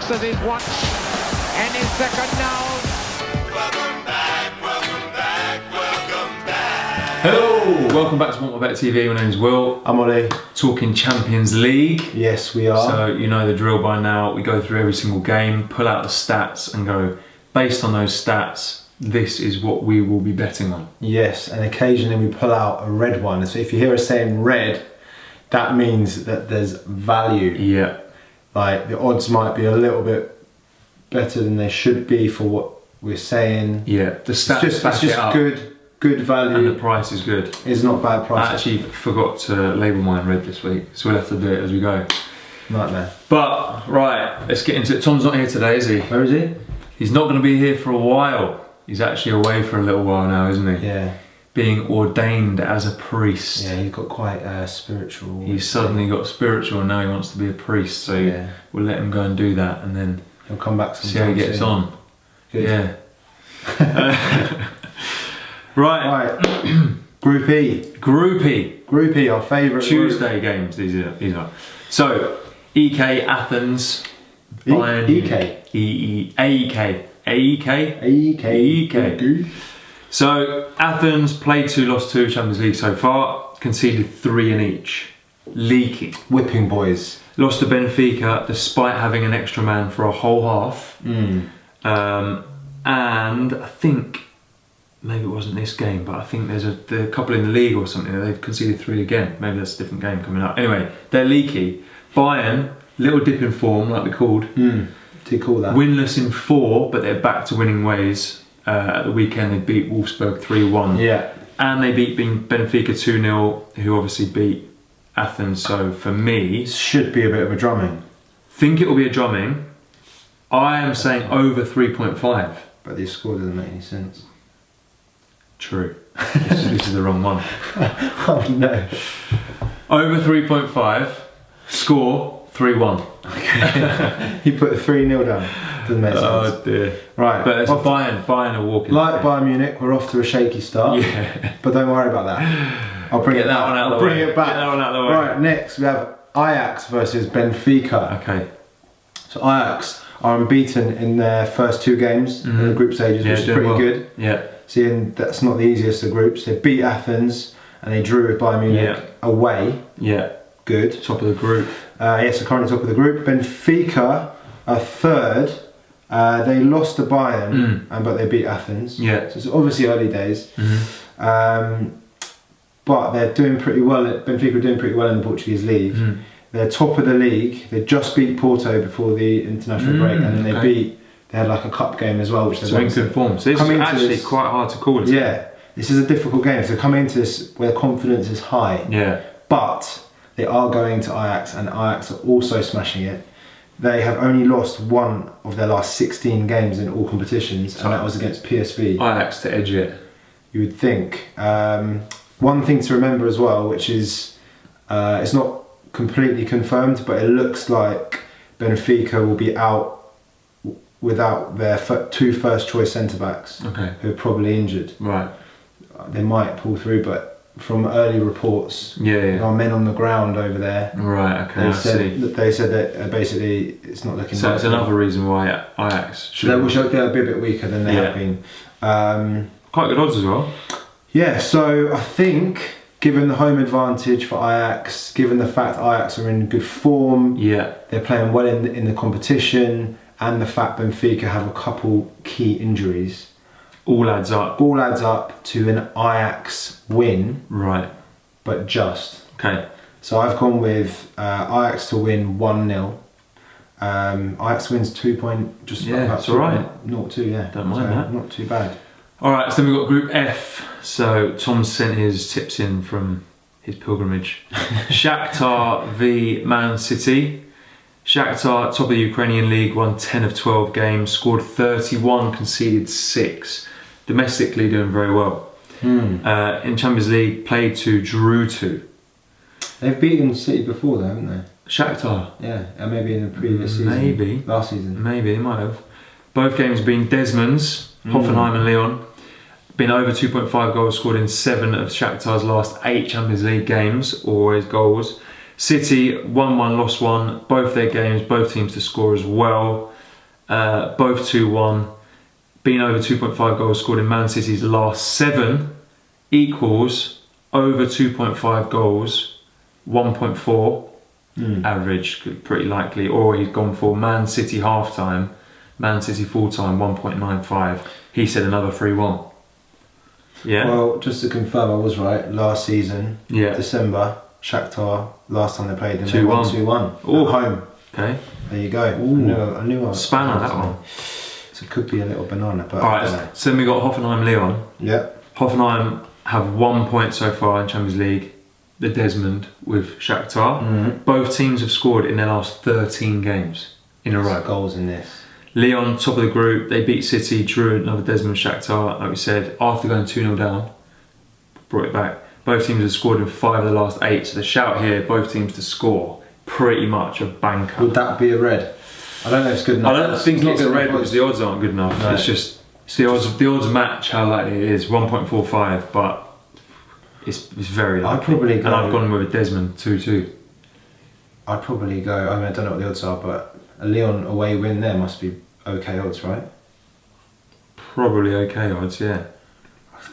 fixes his one and his second now. Welcome back, welcome back, welcome back. Hello, welcome back to WantMyBet TV. My name's Will. I'm Olly. Talking Champions League. Yes, we are. So you know the drill by now. We go through every single game, pull out the stats and go, based on those stats, this is what we will be betting on. Yes, and occasionally we pull out a red one. So if you hear us saying red, that means that there's value. Yeah. Like the odds might be a little bit better than they should be for what we're saying. Yeah, the stats It's just good value. And the price is good. It's not bad price. I actually forgot to label mine red this week, so we'll have to do it as we go. Nightmare. But, right, let's get into it. Tom's not here today, is he? Where is he? He's not going to be here for a while. He's actually away for a little while now, isn't he? Yeah. Being ordained as a priest. Yeah, he's got quite spiritual. He's suddenly got spiritual and now he wants to be a priest, so yeah, we'll let him go and do that and then he'll come back see how he gets on. Good. Yeah. Right. Group E. Group E, our favourite Tuesday games, these are. So, EK Athens, Bayern. AEK. So, Athens played 2, lost 2, Champions League so far, conceded 3 in each. Leaky. Whipping boys. Lost to Benfica despite having an extra man for a whole half. And I think, maybe it wasn't this game, but I think there's a couple in the league or something that they've conceded 3 again. Maybe that's a different game coming up. Anyway, they're leaky. Bayern, little dip in form, like we called. Do you call that? Winless in 4, but they're back to winning ways. At the weekend, they beat Wolfsburg 3-1. Yeah. And they beat Benfica 2-0, who obviously beat Athens. So for me, should be a bit of a drumming. Think it will be a drumming. I am saying over 3.5. But the score doesn't make any sense. True. This is the wrong one. Oh no. Over 3.5. Score 3-1. Okay. You put a 3-0 down. Doesn't make sense. Oh dear. Right. But it's Bayern are walking. Like Bayern Munich, we're off to a shaky start. Yeah. But don't worry about that. I'll bring Get that one out of the way. Bring it back. Get that one out of the way. Right, next we have Ajax versus Benfica. Okay. So Ajax are unbeaten in their first 2 games in the group stages, which is pretty good. Yeah. Seeing that's not the easiest of groups. They beat Athens and they drew with Bayern Munich away. Yeah. Good. Top of the group. Yes, they're currently top of the group. Benfica are 3rd. They lost to Bayern, but they beat Athens. Yeah. So it's obviously early days. But they're doing pretty well. Benfica are doing pretty well in the Portuguese league. They're top of the league. They just beat Porto before the international break, and then they had like a cup game as well, which they in good form. So it's actually quite hard to call. Yeah, this is a difficult game. So come into this where confidence is high. Yeah. But they are going to Ajax, and Ajax are also smashing it. They have only lost 1 of their last 16 games in all competitions, and that was against PSV. Ajax to edge it. You would think. One thing to remember as well, which is it's not completely confirmed, but it looks like Benfica will be out without their 2 first choice centre backs, who are probably injured. Right. They might pull through, but from early reports, there are men on the ground over there. Right. Okay. They said that basically it's not looking. So it's another reason why Ajax should. They'll be a bit weaker than they have been. Quite good odds as well. Yeah. So I think, given the home advantage for Ajax, given the fact Ajax are in good form, they're playing well in the competition, and the fact Benfica have a couple key injuries. All adds up. All adds up to an Ajax win. Right. But just. Okay. So I've gone with Ajax to win 1-0. Ajax wins 2 point. Just about it's alright. 0-2, yeah. Don't mind that. Not too bad. Alright, so then we've got Group F. So Tom sent his tips in from his pilgrimage. Shakhtar v Man City. Shakhtar, top of the Ukrainian league, won 10 of 12 games, scored 31, conceded 6. Domestically doing very well. In Champions League, played 2, drew 2. They've beaten City before though, haven't they? Shakhtar? Yeah, and maybe in the previous season. Maybe. Last season. Maybe, they might have. Both games being Desmond's, Hoffenheim and Lyon. Been over 2.5 goals scored in 7 of Shakhtar's last 8 Champions League games, always goals. City, 1-1, lost 1, both their games, both teams to score as well. both 2-1. Been over 2.5 goals scored in Man City's last 7 equals over 2.5 goals, 1.4 average, pretty likely. Or he's gone for Man City half-time, Man City full-time, 1.95. He said another 3-1. Yeah. Well, just to confirm, I was right. Last season, December, Shakhtar, last time they played, and they won 2-1 at home. Okay. There you go. I knew I was Spanner, that one. So it could be a little banana, but Alright, so then we got Hoffenheim-Leon. Yeah. Hoffenheim have 1 point so far in Champions League. The Desmond with Shakhtar. Both teams have scored in their last 13 games in a row. Goals in this. Leon, top of the group, they beat City, drew another Desmond Shakhtar, like we said, after going 2-0 down, brought it back. Both teams have scored in 5 of the last 8, so the shout here, both teams to score, pretty much a banker. Would that be a red? I don't know if it's good enough. I don't think it's a red because the odds aren't good enough. No. It's the odds match how likely it is, 1.45, but it's very likely. I'd probably go, and I've gone with a Desmond 2-2. I'd probably go, I mean, I don't know what the odds are, but a Leon away win there must be okay odds, right? Probably okay odds, yeah.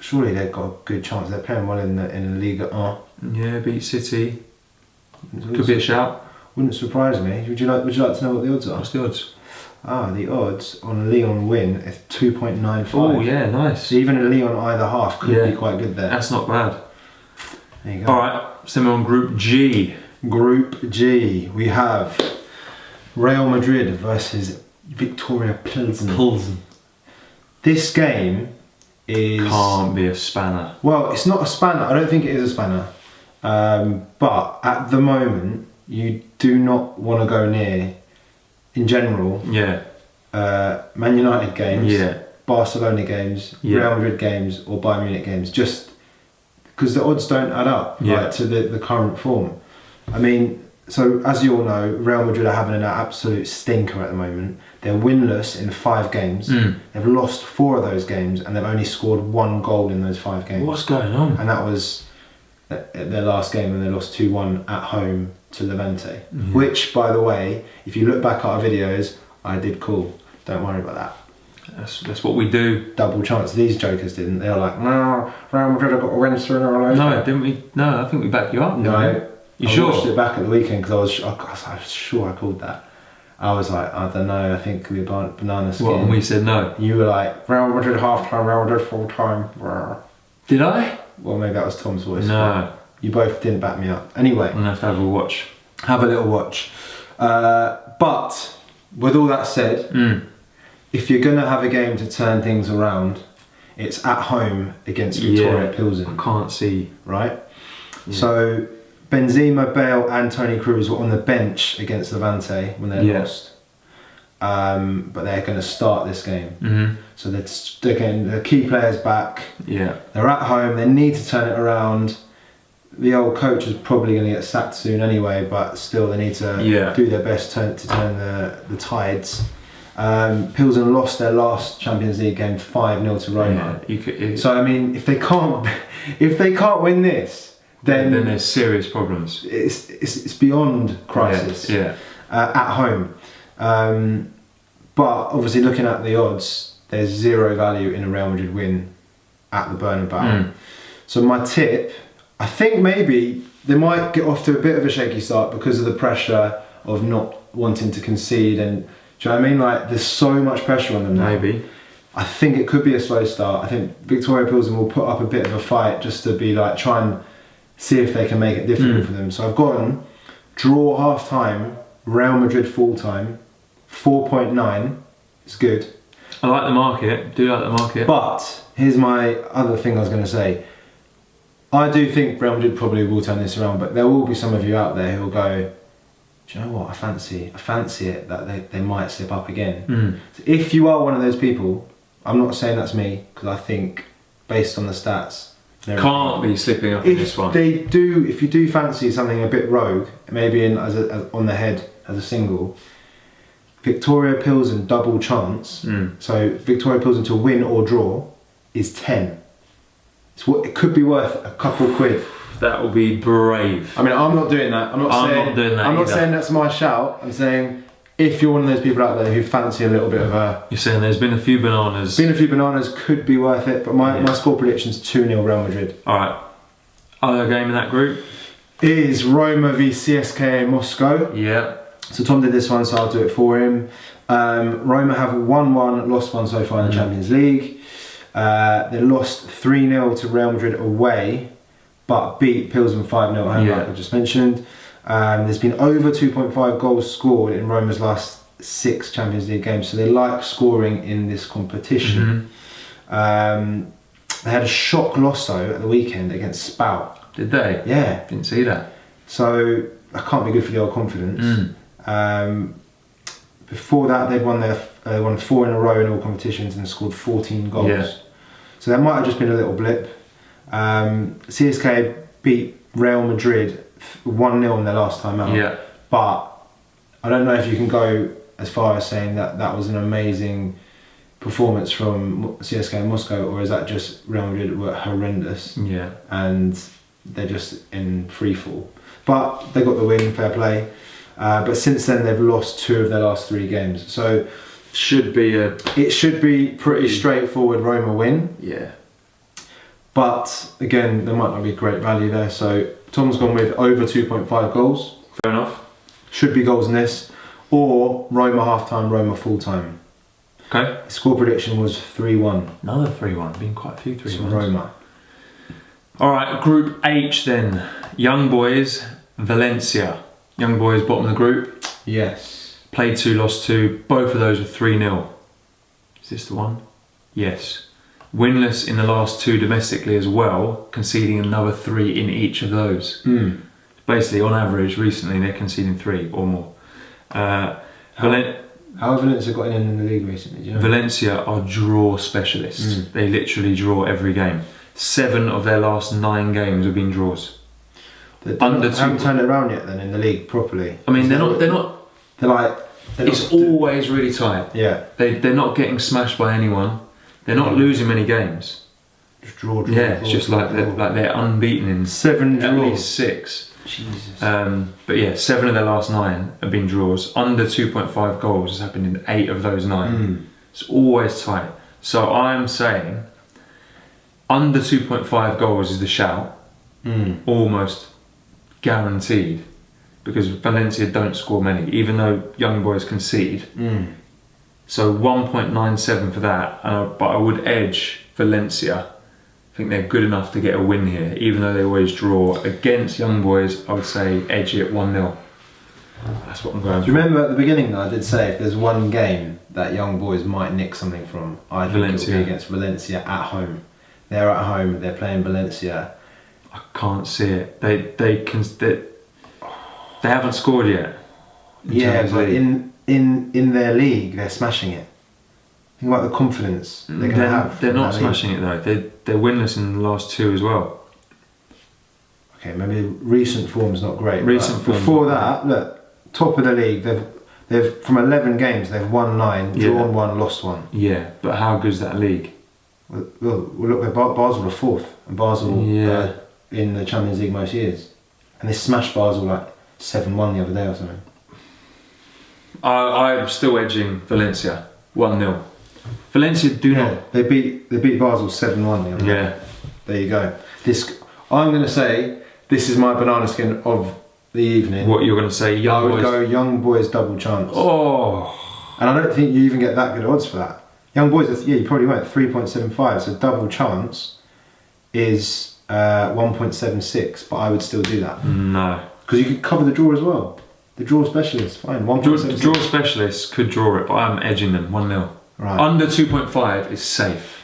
Surely they've got a good chance. They're playing well in the Liga 1. Yeah, beat City. Could be a shout. Wouldn't surprise me. Would you like to know what the odds are? What's the odds? The odds on a Leon win is 2.95. Oh yeah, nice. So even a Leon either half could be quite good there. That's not bad. There you go. Alright, so we're on Group G. Group G, we have Real Madrid versus Victoria Pilsen. This game is... Can't be a spanner. Well, it's not a spanner. I don't think it is a spanner. But at the moment, you do not want to go near, in general, Man United games, Barcelona games, Real Madrid games, or Bayern Munich games, just because the odds don't add up to the current form. I mean, so as you all know, Real Madrid are having an absolute stinker at the moment. They're winless in 5 games. They've lost 4 of those games, and they've only scored 1 goal in those 5 games. What's going on? And that was their last game, and they lost 2-1 at home to Levante. Which, by the way, if you look back at our videos, I did call. Don't worry about that. That's what we do. Double chance. These jokers didn't. They were like, no, Real Madrid have got a win sooner or later. No, didn't we? No, I think we backed you up. No. You I sure? watched it back at the weekend because I was sure I called that. I was like, I don't know, I think we're banana skin. What, and we said no? You were like, Real Madrid half time, Real Madrid full time. Did I? Well, maybe that was Tom's voice. No. You both didn't back me up. Anyway. I'm going to have to have a watch. Have a little watch. But, with all that said, if you're going to have a game to turn things around, it's at home against Victoria Pilsen. I can't see. Right? Yeah. So, Benzema, Bale and Toni Kroos were on the bench against Levante when they lost. But they're going to start this game. So they're getting the key players back. Yeah. They're at home, they need to turn it around. The old coach is probably going to get sacked soon anyway, but still they need to do their best to turn the tides. Pilsen lost their last Champions League game 5-0 to Roma. So I mean, if they can't win this, then there's serious problems. It's beyond crisis. At home. But obviously, looking at the odds, there's 0 value in a Real Madrid win at the Bernabeu. So my tip, I think maybe they might get off to a bit of a shaky start because of the pressure of not wanting to concede, and do you know what I mean? Like, there's so much pressure on them now. Maybe. I think it could be a slow start. I think Victoria Pilsen will put up a bit of a fight just to be like, try and see if they can make it difficult for them. So I've gone draw half time, Real Madrid full time, 4.9. It's good. I like the market. Do like the market. But here's my other thing I was going to say. I do think Real Madrid probably will turn this around, but there will be some of you out there who will go, do you know what? I fancy it that they might slip up again. So if you are one of those people, I'm not saying that's me, because I think based on the stats, can't be slipping up in this one. If you do fancy something a bit rogue, maybe as on the head as a single, Victoria Pilsen double chance. So Victoria Pilsen to win or draw is 10. It could be worth a couple quid. That will be brave. I mean, I'm not doing that. I'm not saying doing that. I'm not saying that's my shout. I'm saying if you're one of those people out there who fancy a little bit of a... You're saying there's been a few bananas. Could be worth it, but my score prediction's 2-0 Real Madrid. Alright. Other game in that group? Is Roma v CSKA Moscow. Yeah. So Tom did this one, so I'll do it for him. Roma have 1-1, lost one so far in the Champions League. They lost 3-0 to Real Madrid away, but beat Pilsen 5-0 at home, like I just mentioned. There's been over 2.5 goals scored in Roma's last 6 Champions League games, so they like scoring in this competition. They had a shock loss though at the weekend against Spout. Did they? Yeah. Didn't see that. So that can't be good for the old confidence. Before that, they won 4 in a row in all competitions and scored 14 goals. Yeah. So that might have just been a little blip. CSK beat Real Madrid 1-0 in their last time out. Yeah. But I don't know if you can go as far as saying that that was an amazing performance from CSKA Moscow, or is that just Real Madrid were horrendous? Yeah. And they're just in free fall. But they got the win, fair play. But since then they've lost 2 of their last 3 games. So it should be pretty straightforward Roma win. Yeah. But again, there might not be great value there. So Tom's gone with over 2.5 goals. Fair enough. Should be goals in this. Or Roma half-time, Roma full-time. Okay. The score prediction was 3-1. Another 3-1. Been quite a few 3-1s. So Roma. Alright, Group H then. Young Boys, Valencia. Young Boys bottom of the group. Yes. Played 2, lost 2. Both of those were 3-0. Is this the one? Yes. Winless in the last 2 domestically as well, conceding another 3 in each of those. Basically, on average, recently they're conceding 3 or more. How have Valencia got in the league recently? Do you know? Valencia are draw specialists. They literally draw every game. 7 of their last 9 games have been draws. They haven't turned it around yet then in the league properly. I mean, they're not. It's always really tight. Yeah. They're not getting smashed by anyone. They're not losing many games. Just draw. Yeah, it's just like they're unbeaten in 7 draws. At least 6. Jesus. But yeah, 7 of their last 9 have been draws. Under 2.5 goals has happened in 8 of those 9. It's always tight. So I'm saying under 2.5 goals is the shout. Almost guaranteed, because Valencia don't score many, even though Young Boys concede. So 1.97 for that, but I would edge Valencia. I think they're good enough to get a win here, even though they always draw. Against Young Boys, I would say edge it 1-0. That's what I'm going for. Do you remember at the beginning though, I did say if there's one game that Young Boys might nick something from, I think it will be against Valencia at home. They're at home, they're playing Valencia. I can't see it. They haven't scored yet. Yeah, but in their league, they're smashing it. Think about the confidence they're going to have. They're not smashing it though. They're winless in the last 2 as well. Okay, maybe recent form's not great. Recent form. Before that, look, top of the league. They've from 11 games, they've won 9, drawn 1, lost 1. Yeah, but how good's that league? Well look, Basel are 4th, and Basel in the Champions League most years, and they smashed Basel like 7-1 the other day or something. I'm still edging Valencia 1-0. Valencia do not. They beat Basel 7-1 the other day. Yeah. There you go. I'm going to say this is my banana skin of the evening. What you're going to say? I would go Young Boys double chance. Oh. And I don't think you even get that good odds for that. Young Boys, you probably went 3.75. So double chance is 1.76, but I would still do that. No. Because you could cover the draw as well. The draw specialist, fine. The draw specialists could draw it, but I'm edging them 1-0. Right. Under 2.5 is safe.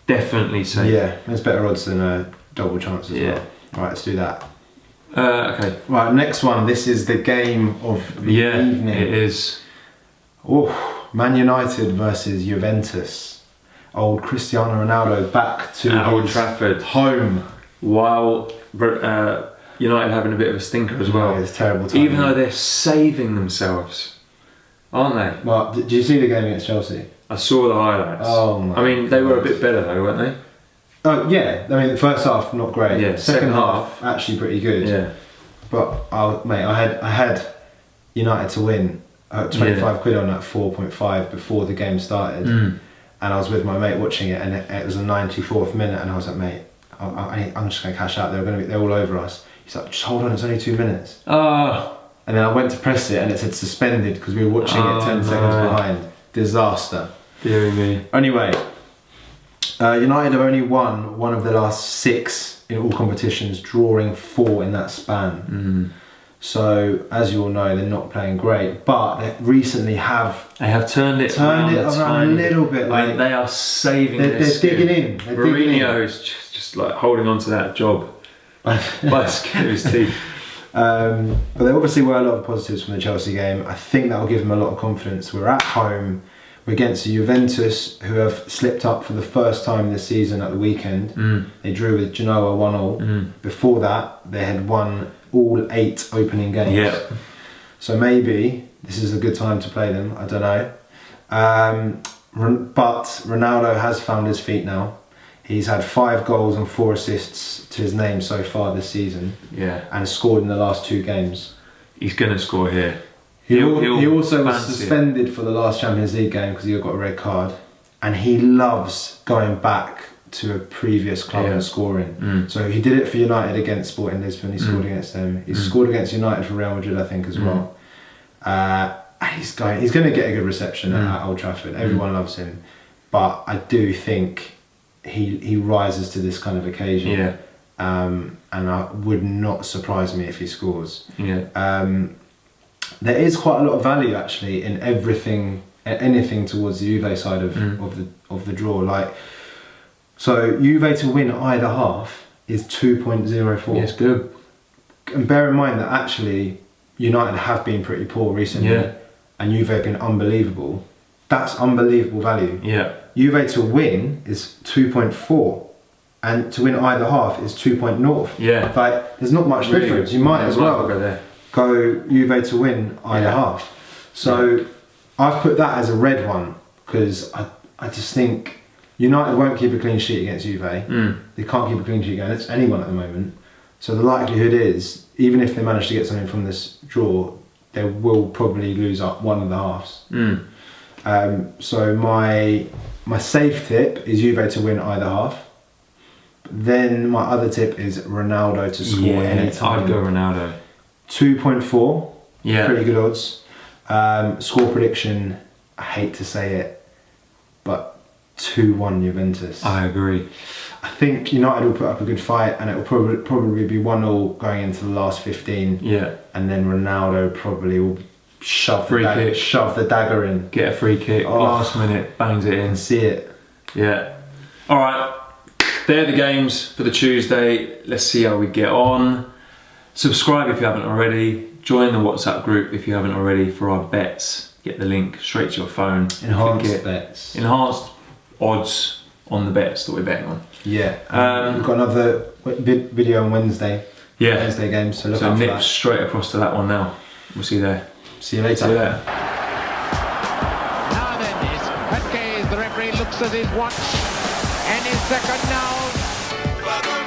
Definitely safe. Yeah, there's better odds than a double chance as well. Right, let's do that. Okay. Right, next one. This is the game of the evening. It is. Oh, Man United versus Juventus. Old Cristiano Ronaldo back to Old Trafford. Home. While United having a bit of a stinker as well. It's terrible timing. Even though they're saving themselves, aren't they? Well, did you see the game against Chelsea? I saw the highlights. Oh my I mean, they were a bit better though, weren't they? Oh yeah, I mean the first half not great. Yeah, second half actually pretty good. Yeah. But I had United to win 25 quid on that 4.5 before the game started, and I was with my mate watching it, and it was the 94th minute, and I was like, mate, I'm just going to cash out. They're all over us. He's like, just hold on, it's only 2 minutes. Oh. And then I went to press it, and it said suspended because we were watching it 10 seconds behind. Disaster. Dear me. Anyway, United have only won one of the last 6 in all competitions, drawing 4 in that span. So, as you all know, they're not playing great, but they recently have... They have turned it around a little bit. Like, they are saving They're digging in. Mourinho is just like holding on to that job by the skin of his teeth. But there obviously were a lot of positives from the Chelsea game. I think that will give them a lot of confidence. We're at home. We're against Juventus, who have slipped up for the first time this season at the weekend. They drew with Genoa 1-0. Before that, they had won all 8 opening games. Yeah. So maybe this is a good time to play them. I don't know. But Ronaldo has found his feet now. He's had 5 goals and 4 assists to his name so far this season. Yeah. And has scored in the last 2 games. He going to score here. He also was suspended for the last Champions League game because he got a red card, and he loves going back to a previous club and scoring. So he did it for United against Sporting Lisbon. He scored against them. He scored against United for Real Madrid, I think, as well. And he's going to get a good reception at Old Trafford. Everyone loves him, but I do think he rises to this kind of occasion. Yeah. And it would not surprise me if he scores. Yeah. There is quite a lot of value actually in anything towards the Juve side of the draw. Like, so Juve to win either half is 2.04. Yes, good. And bear in mind that actually United have been pretty poor recently, and Juve have been unbelievable. That's unbelievable value. Yeah. Juve to win is 2.4. And to win either half is 2.0. Yeah. Like, there's not much difference. You might as well go Juve to win either half. So I've put that as a red one because I just think United won't keep a clean sheet against Juve. They can't keep a clean sheet against anyone at the moment. So the likelihood is, even if they manage to get something from this draw, they will probably lose up one of the halves. So my safe tip is Juve to win either half. Then my other tip is Ronaldo to score any time. I'd go Ronaldo. 2.4. Yeah. Pretty good odds. Score prediction, I hate to say it, but 2-1 Juventus. I agree. I think United will put up a good fight, and it will probably be 1-0 going into the last 15. Yeah. And then Ronaldo probably will shove the dagger in. Get a free kick, last minute, bangs it in. And see it. Yeah. Alright. They're the games for the Tuesday. Let's see how we get on. Subscribe if you haven't already. Join the WhatsApp group if you haven't already for our bets. Get the link straight to your phone. Enhanced bets. Enhanced odds on the bets that we're betting on. Yeah. We've got another video on Wednesday. Yeah. Wednesday games, so look so out for nip that. straight across to that one now. We'll see you there. See you later. See you there. Now then, Petke, the referee looks at his watch and his second now.